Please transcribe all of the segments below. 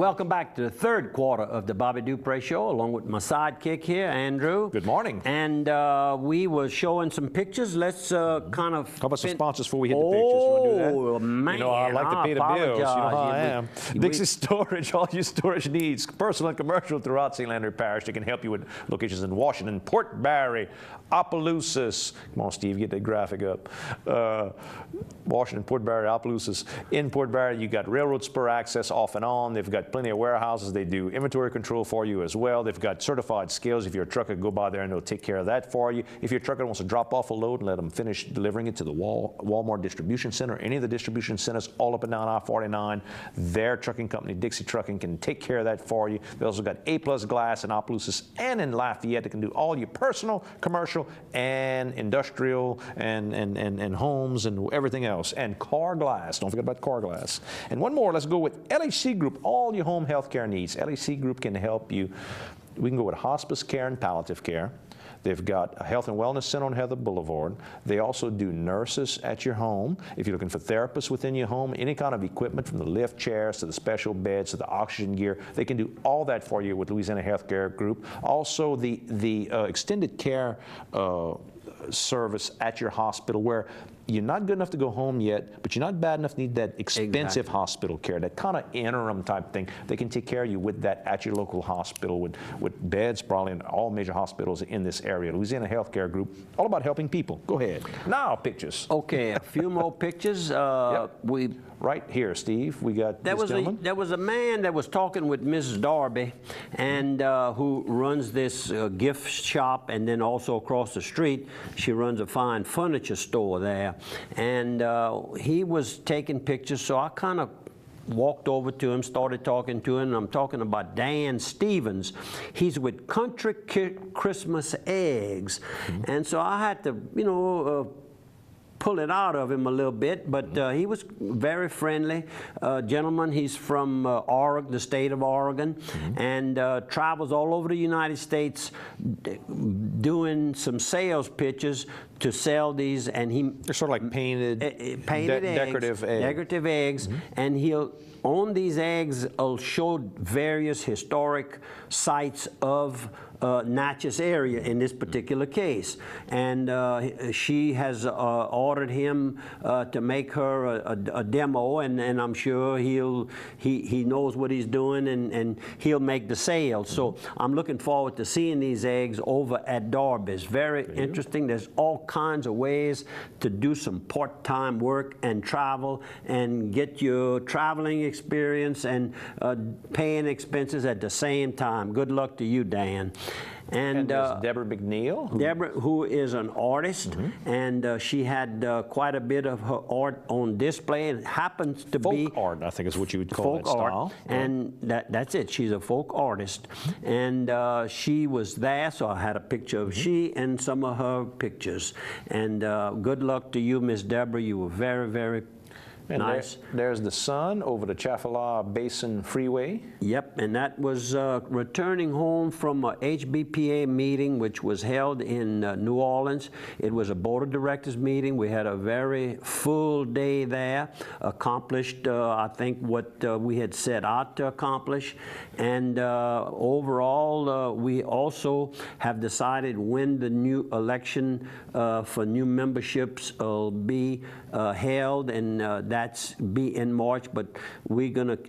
Welcome back to the third quarter of the Bobby003 Show, along with my sidekick here, Andrew. Good morning. And we were showing some pictures. Let's kind of... How about some sponsors before we hit the pictures? You want to do that? Oh, man. You know, I like to pay the bills. You know how I am. We, Dixie Storage, all your storage needs, personal and commercial throughout St. Landry Parish. They can help you with locations in Washington, Port Barre, Opelousas. Come on, Steve, get that graphic up. Washington, Port Barre, Opelousas. In Port Barre, you got railroad spur access off and on. They've got plenty of warehouses. They do inventory control for you as well. They've got certified scales. If you're a trucker, go by there and they'll take care of that for you. If your trucker wants to drop off a load and let them finish delivering it to the Walmart distribution center, any of the distribution centers all up and down I-49, their trucking company, Dixie Trucking, can take care of that for you. They also got A-plus glass in Opelousas and in Lafayette. They can do all your personal, commercial, and industrial, and homes and everything else. And car glass. Don't forget about car glass. And one more. Let's go with LHC Group. All your home health care needs. LHC Group can help you. We can go with hospice care and palliative care. They've got a health and wellness center on Heather Boulevard. They also do nurses at your home. If you're looking for therapists within your home, any kind of equipment from the lift chairs to the special beds to the oxygen gear, they can do all that for you with Louisiana Healthcare Group. Also, the extended care service at your hospital, where you're not good enough to go home yet, but you're not bad enough to need that expensive hospital care, that kind of interim type thing. They can take care of you with that at your local hospital with beds probably in all major hospitals in this area. Louisiana Healthcare Group, all about helping people. Go ahead. Now, pictures. Okay, a few more pictures. Yep. We right here, Steve. We got this gentleman. There was a man that was talking with Mrs. Darby, and who runs this gift shop, and then also across the street, she runs a fine furniture store there. And he was taking pictures, so I kind of walked over to him, started talking to him, and I'm talking about Dan Stevens. He's with Country Christmas Eggs. And so I had to, you know, pull it out of him a little bit, but he was very friendly gentleman. He's from Oregon, the state of Oregon, and travels all over the United States doing some sales pitches to sell these, and they're sort of like painted eggs, decorative eggs, and he'll on these eggs will show various historic sites of Natchez area in this particular case, and she has ordered him to make her a demo, and I'm sure he knows what he's doing, and he'll make the sale. So I'm looking forward to seeing these eggs over at Darby's. Very interesting. There's all kinds of ways to do some part-time work and travel and get your traveling experience and paying expenses at the same time. Good luck to you, Dan. And Deborah McNeil. Deborah, who is an artist, and she had quite a bit of her art on display. It happens to be folk art, I think is what you would call that style. And that's it. She's a folk artist, and she was there, so I had a picture of she and some of her pictures. And good luck to you, Miss Deborah. You were very, very and nice. There's the sun over the Chaffala Basin Freeway. Yep, and that was returning home from a HBPA meeting, which was held in New Orleans. It was a board of directors meeting. We had a very full day there, accomplished, I think, what we had set out to accomplish. And overall, we also have decided when the new election for new memberships will be held, and that's be in March, but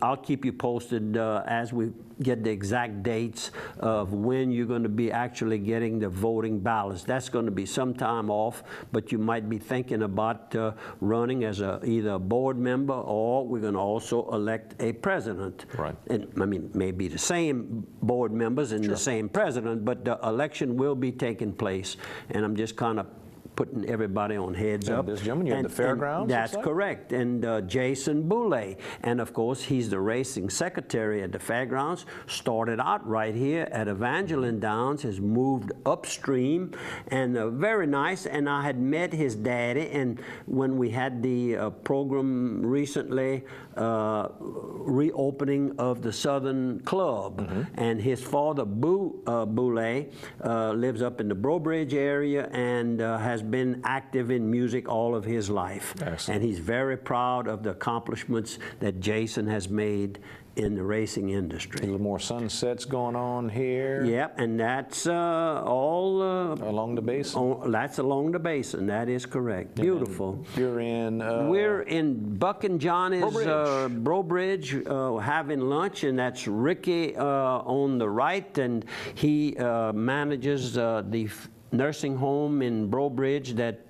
I'll keep you posted as we get the exact dates of when you're going to be actually getting the voting ballots. That's going to be some time off, but you might be thinking about running as either a board member, or we're going to also elect a president. Right. And I mean, maybe the same board members and the same president, but the election will be taking place, and I'm just kind of putting everybody on heads up. This gentleman, you're at the fairgrounds? That's correct. And Jason Boulay. And of course, he's the racing secretary at the fairgrounds. Started out right here at Evangeline Downs, has moved upstream, and very nice. And I had met his daddy, and when we had the program recently, reopening of the Southern Club, and his father, Boulay, lives up in the Bro Bridge area and has has been active in music all of his life. Excellent. And he's very proud of the accomplishments that Jason has made in the racing industry. A little more sunsets going on here. Yep, and that's all Along the basin. that's along the basin. That is correct. Beautiful. You're in. We're in Buck and Johnny's Brobridge. having lunch, and that's Ricky on the right, and he manages the nursing home in Brobridge that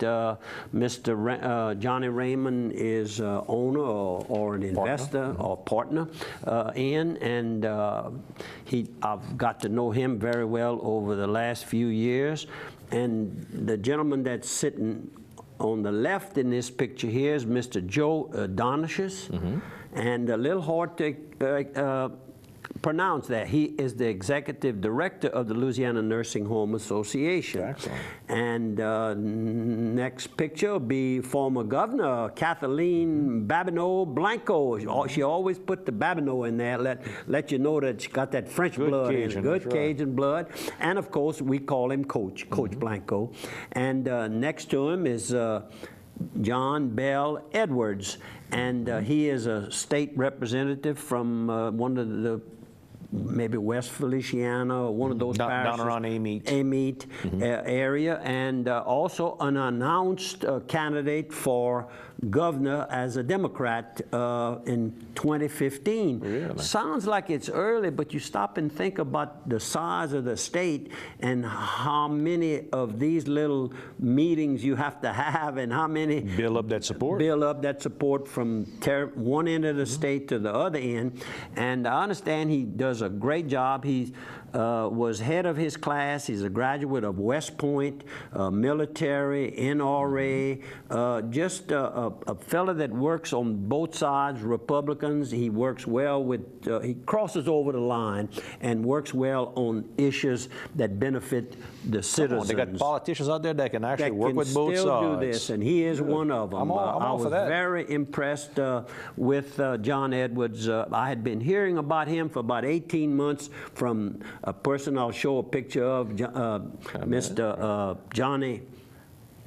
Mr. Johnny Raymond is owner or an investor or partner in, and I've got to know him very well over the last few years. And the gentleman that's sitting on the left in this picture here is Mr. Joe Donishus, and a little hard to pronounce that. He is the executive director of the Louisiana Nursing Home Association. Excellent. And next picture will be former governor Kathleen Babineau Blanco. She always put the Babineau in there, let you know that she got that French blood in her, good Cajun blood. And of course, we call him Coach Blanco. And next to him is John Bell Edwards, and he is a state representative from one of the maybe West Feliciana, or one of those parishes. Down around Amite. Area, and also an announced candidate for governor as a Democrat in 2015. Really? Sounds like it's early, but you stop and think about the size of the state and how many of these little meetings you have to have, and how many build up that support. Build up that support from one end of the state to the other end. And I understand he does a great job. He was head of his class. He's a graduate of West Point, military, NRA, just a fella that works on both sides, Republicans. He works well with, he crosses over the line and works well on issues that benefit the citizens. They got politicians out there that can actually work with both sides. Still do this, and he is one of them. I'm all for that. I was very impressed with John Edwards. I had been hearing about him for about 18 months from a person I'll show a picture of, Mr.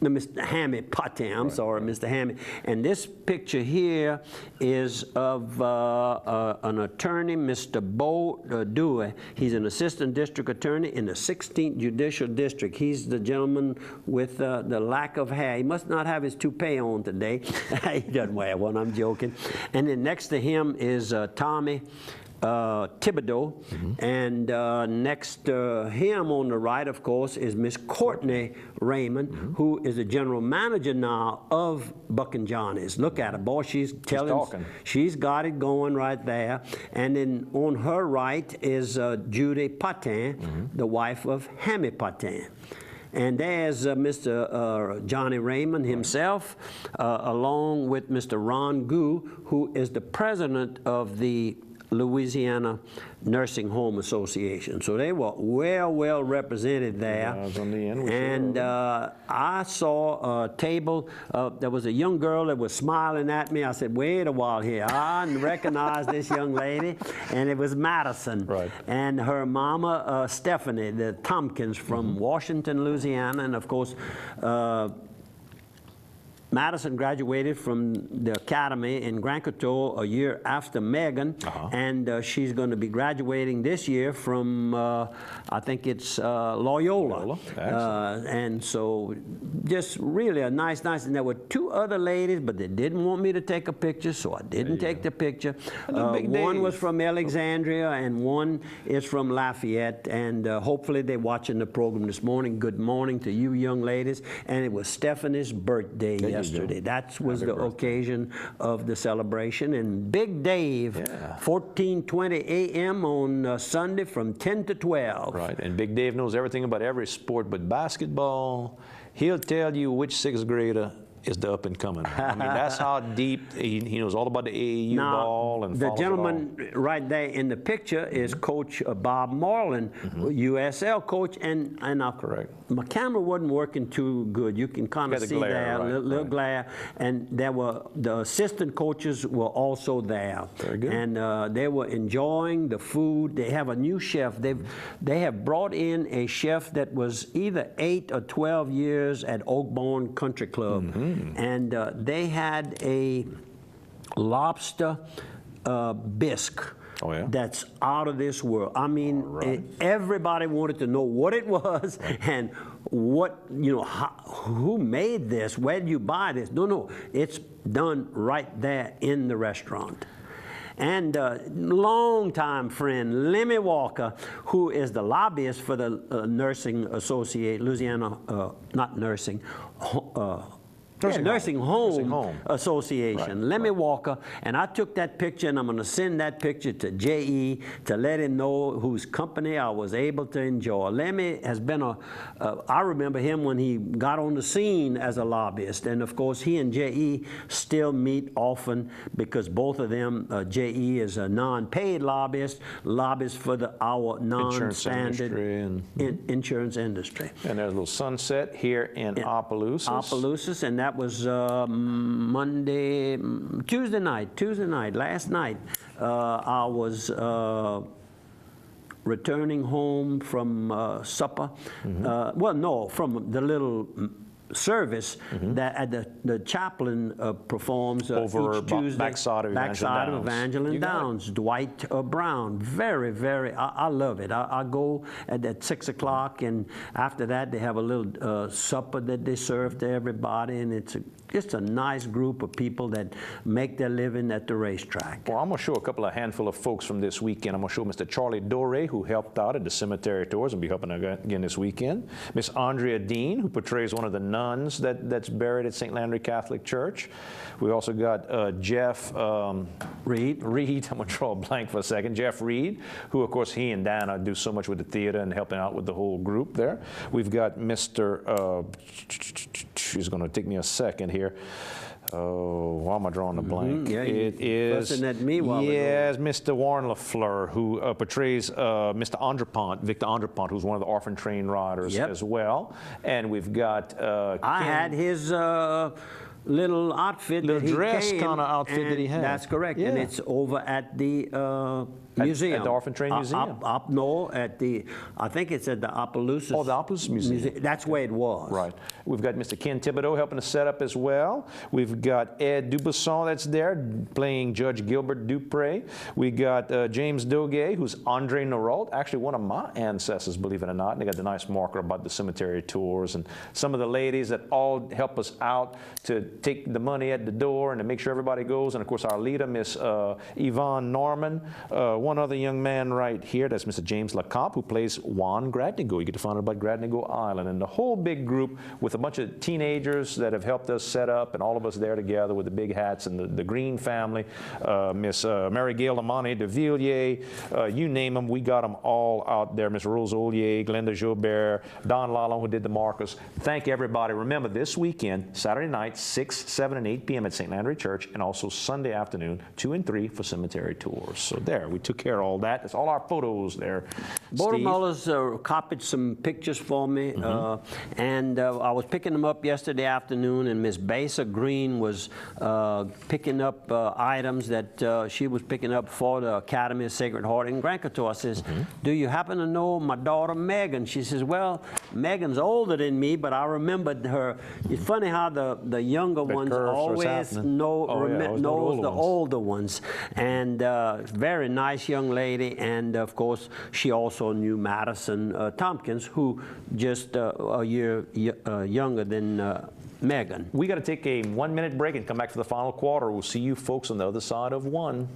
Mr. Hammy Patin, I'm sorry, Mr. Hammy. And this picture here is of an attorney, Mr. Bo Dewey. He's an assistant district attorney in the 16th Judicial District. He's the gentleman with the lack of hair. He must not have his toupee on today. He doesn't wear one, I'm joking. And then next to him is Tommy Thibodeau, and next to him on the right, of course, is Miss Courtney Raymond, who is the general manager now of Buck and Johnny's. Look at her, boy, she's got it going right there. And then on her right is Judy Patin, the wife of Hammy Patin. And there's Mr. Johnny Raymond himself, along with Mr. Ron Gu, who is the president of the Louisiana Nursing Home Association. So they were well represented there. And I saw a table. There was a young girl that was smiling at me. I said, wait a while here. I recognized this young lady, and it was Madison. Right. And her mama, Stephanie, the Tompkins from Washington, Louisiana, and of course, Madison graduated from the academy in Grand Coteau a year after Megan, and she's going to be graduating this year from, I think it's Loyola. And so just really a nice, and there were two other ladies, but they didn't want me to take a picture, so I didn't take the picture. One was from Alexandria, and one is from Lafayette, and hopefully they're watching the program this morning. Good morning to you young ladies. And it was Stephanie's birthday yesterday. That was the occasion of the celebration. And Big Dave, 14:20 a.m. on Sunday from 10 to 12. Right, and Big Dave knows everything about every sport but basketball. He'll tell you which sixth grader is the up and coming. I mean, that's how deep he knows all about the AAU Now, ball and the follows it gentleman right there in the picture is Coach Bob Marlin, USL coach, and Correct. my camera wasn't working too good. You can kind of Got the see glare, there, right, little right. glare, and the assistant coaches were also there. Very good. And they were enjoying the food. They have a new chef. They have brought in a chef that was either 8 or 12 years at Oakbourne Country Club, and they had a lobster bisque. Oh, yeah? That's out of this world. I mean, everybody wanted to know what it was and what, who made this? Where did you buy this? No, it's done right there in the restaurant. And longtime friend, Lemmy Walker, who is the lobbyist for the Nursing Association, Louisiana, not nursing, Nursing Home Association, Right, Lemmy Walker, and I took that picture, and I'm going to send that picture to J.E. to let him know whose company I was able to enjoy. Lemmy has been I remember him when he got on the scene as a lobbyist, and of course he and J.E. still meet often because both of them, J.E. is a non-paid lobbyist for our non-standard insurance industry. And there's a little sunset here in Opelousas. Opelousas, and that was Tuesday night, last night. I was returning home from supper. Well, no, from the little service that the chaplain performs over each Tuesday. backside of Evangeline Downs. Dwight Brown. Very, very, I love it. I go at 6 o'clock, and after that they have a little supper that they serve to everybody, and it's just a nice group of people that make their living at the racetrack. Well, I'm going to show a handful of folks from this weekend. I'm going to show Mr. Charlie Dore, who helped out at the cemetery tours and be helping again this weekend. Miss Andrea Dean, who portrays one of the nuns that's buried at St. Landry Catholic Church. We also got Jeff Reed. I'm going to draw a blank for a second. Jeff Reed, who, of course, he and Dana do so much with the theater and helping out with the whole group there. We've got Mr. She's going to take me a second here. Oh, why am I drawing a blank? It is, at me while yes, Mr. Warren LaFleur, who portrays Mr. Andrepont, Victor Andrepont, who's one of the orphan train riders as well. And we've got I had his little outfit, little dress kind of outfit that he had. That's correct, and it's over at the museum. At the Orphan Train Museum? I think it's at the Opelousas. Oh, the Opelousas Museum. That's where it was. Right. We've got Mr. Ken Thibodeau helping us set up as well. We've got Ed Dubasson that's there playing Judge Gilbert Dupre. We got James Doge, who's Andre Noralt, actually one of my ancestors, believe it or not. And they got the nice marker about the cemetery tours, and some of the ladies that all help us out to take the money at the door and to make sure everybody goes. And of course, our leader, Miss Yvonne Norman. One other young man right here, that's Mr. James LaCombe, who plays Juan Gradnigo. You get to find out about Gradnigo Island. And the whole big group with a bunch of teenagers that have helped us set up, and all of us there together with the big hats, and the Green family, Miss Mary Gail Amani de Villiers, you name them, we got them all out there. Miss Rose Ollier, Glenda Joubert, Don Lalonde, who did the markers. Thank everybody. Remember, this weekend, Saturday night, 6, 7, and 8 p.m. at St. Landry Church, and also Sunday afternoon, 2 and 3 for cemetery tours. So there, we took care of all that. That's all our photos there. Border Mullers copied some pictures for me, and I was picking them up yesterday afternoon, and Miss Basa Green was picking up items that she was picking up for the Academy of Sacred Heart in Grand Couture. I says, do you happen to know my daughter Megan? She says, well, Megan's older than me, but I remembered her. It's funny how the younger ones always knows the older ones. And very nice young lady, and of course she also knew Madison Tompkins, who just a year younger than Megan. We got to take a 1-minute break and come back for the final quarter. We'll see you folks on the other side of one.